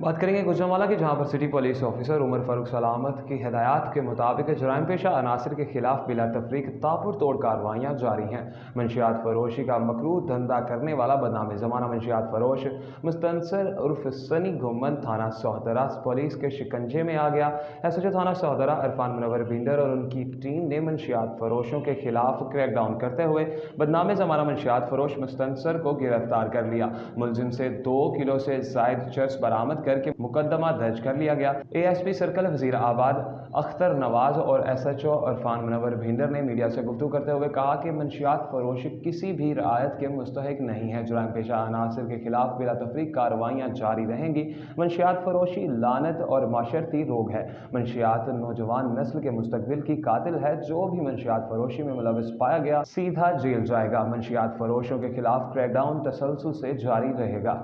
बात करेंगे गुजरांवाला की, जहां पर city police officer Umar Farooq Salamat की हिदायत के मुताबिक जराइम पेशा अनासर के खिलाफ बिला तफरीक ताबड़ तोड़ कार्रवाइयाँ जारी हैं। मंशियात फरोशी का मकरूह धंधा करने वाला बदनाम ज़माना मंशियात फरोश मुस्तनसर उर्फ सनी घुम्मन थाना सोहदरा पुलिस के शिकंजे में आ गया। एसएचओ थाना सोहदरा इरफान मुनव्वर बिंदर और उनकी टीम ने मंशियात फरोशों के खिलाफ क्रैकडाउन करते हुए बदनाम ज़माना मंशियात फरोश मुस्तनसर को गिरफ्तार कर लिया। मुलजिम से 2 किलो से जायद चर्स बरामद करके मुकदमा दर्ज कर लिया गया। एएसपी सर्कल वजीर आबाद अख्तर नवाज और एसएचओ इरफान मुनव्वर भिंडर ने मीडिया से गुफ्तगू करते हुए कहा कि मंशियात फरोशी किसी भी रियायत के मुस्तहिक नहीं है। जुराइम पेशा अनासर के खिलाफ बिला तफरीक कार्रवाइयाँ जारी रहेंगी। मंशियात फरोशी लानत और माशरती रोग है। मंशियात नौजवान नस्ल के मुस्तकबिल की कातिल है। जो भी मंशियात फरोशी में मुलविस पाया गया सीधा जेल जाएगा। मंशियात फरोशों के खिलाफ क्रैकडाउन तसलसल से जारी रहेगा।